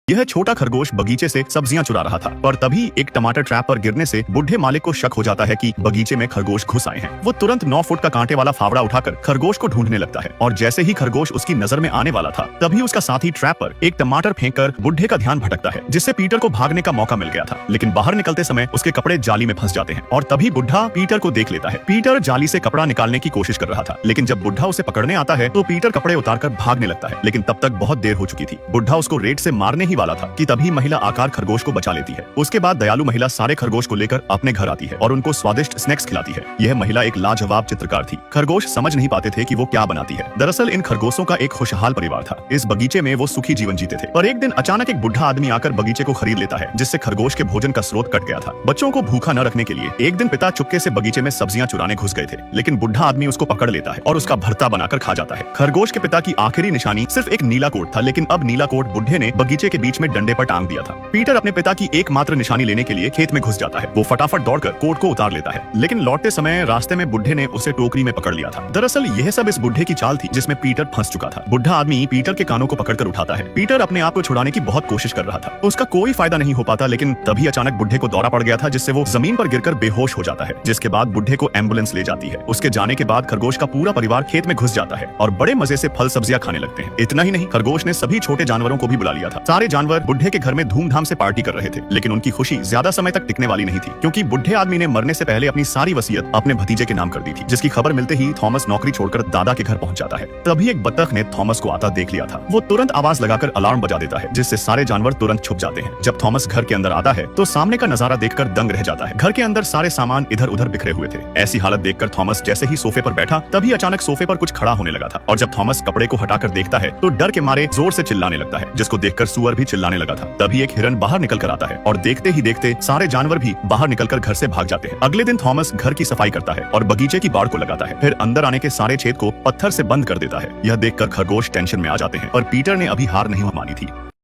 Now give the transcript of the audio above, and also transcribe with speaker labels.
Speaker 1: यह छोटा खरगोश बगीचे से सब्जियां चुरा रहा था, पर तभी एक टमाटर ट्रैप पर गिरने से बुढ़े मालिक को शक हो जाता है कि बगीचे में खरगोश घुस आए हैं। वो तुरंत 9 फुट का कांटे वाला फावड़ा उठाकर खरगोश को ढूंढने लगता है और जैसे ही खरगोश उसकी नजर में आने वाला था, तभी उसका साथी ट्रैप पर एक टमाटर फेंककर बुढ़े का ध्यान भटकता है, जिससे पीटर को भागने का मौका मिल गया था। लेकिन बाहर निकलते समय उसके कपड़े जाली में फंस जाते हैं और तभी बुढ़ा पीटर को देख लेता है। पीटर जाली से कपड़ा निकालने की कोशिश कर रहा था, लेकिन जब बुढ़ा उसे पकड़ने आता है तो पीटर कपड़े उतारकर भागने लगता है, लेकिन तब तक बहुत देर हो चुकी थी। बुढ़ा उसको रेत से मारने ही वाला था कि तभी महिला आकार खरगोश को बचा लेती है। उसके बाद दयालु महिला सारे खरगोश को लेकर अपने घर आती है और उनको स्वादिष्ट स्नैक्स खिलाती है। यह महिला एक लाजवाब चित्रकार थी। खरगोश समझ नहीं पाते थे कि वो क्या बनाती है। दरअसल इन खरगोशों का एक खुशहाल परिवार था। इस बगीचे में वो सुखी जीवन जीते थे। पर एक दिन अचानक एक बुढ़ा आदमी आकर बगीचे को खरीद लेता है, जिससे खरगोश के भोजन का स्रोत कट गया था। बच्चों को भूखा न रखने के लिए एक दिन पिता चुपके से बगीचे में सब्जियां चुराने घुस गए थे, लेकिन बुढ़ा आदमी उसको पकड़ लेता है और उसका भरता बनाकर खा जाता है। खरगोश के पिता की आखिरी निशानी सिर्फ एक नीला कोट था, लेकिन अब नीला कोट बुढ़े ने बगीचे के बीच में डंडे पर टांग दिया था। पीटर अपने पिता की एकमात्र निशानी लेने के लिए खेत में घुस जाता है। वो फटाफट दौड़कर कोट को उतार लेता है, लेकिन लौटते समय रास्ते में बुढ़े ने उसे टोकरी में पकड़ लिया था। दरअसल यह सब इस बुढ़े की चाल थी जिसमें पीटर फंस चुका था। बुढ़ा आदमी पीटर के कानों को पकड़कर उठाता है। पीटर अपने आप को छुड़ाने की बहुत कोशिश कर रहा था। उसका कोई फायदा नहीं हो पाता, लेकिन तभी अचानक बुढ़े को दौरा पड़ गया था, जिससे वो जमीन पर गिरकर बेहोश हो जाता है। जिसके बाद बुढ़े को एम्बुलेंस ले जाती है। उसके जाने के बाद खरगोश का पूरा परिवार खेत में घुस जाता है और बड़े मजे से फल सब्जियां खाने लगते हैं। इतना ही नहीं, खरगोश ने सभी छोटे जानवरों को भी बुला लिया था। सारे जानवर बुढ़े के घर में धूमधाम से पार्टी कर रहे थे, लेकिन उनकी खुशी ज्यादा समय तक टिकने वाली नहीं थी, क्योंकि बुढ़े आदमी ने मरने से पहले अपनी सारी वसीयत अपने भतीजे के नाम कर दी थी, जिसकी खबर मिलते ही थॉमस नौकरी छोड़कर दादा के घर पहुंच जाता है। तभी एक बतख ने थॉमस को आता देख लिया था। वो तुरंत आवाज लगाकर अलार्म बजा देता है, जिससे सारे जानवर तुरंत छुप जाते हैं। जब थॉमस घर के अंदर आता है तो सामने का नजारा देखकर दंग रह जाता है। घर के अंदर सारे सामान इधर उधर बिखरे हुए थे। ऐसी हालत देखकर थॉमस जैसे ही सोफे पर बैठा, तभी अचानक सोफे पर कुछ खड़ा होने लगा था, और जब थॉमस कपड़े को हटाकर देखता है तो डर के मारे जोर से चिल्लाने लगता है, जिसको देखकर सुअर भी चिल्लाने लगा था। तभी एक हिरन बाहर निकल कर आता है और देखते ही देखते सारे जानवर भी बाहर निकलकर घर से भाग जाते हैं। अगले दिन थॉमस घर की सफाई करता है और बगीचे की बाड़ को लगाता है। फिर अंदर आने के सारे छेद को पत्थर से बंद कर देता है। यह देखकर खरगोश टेंशन में आ जाते हैं, पर पीटर ने अभी हार नहीं मानी थी।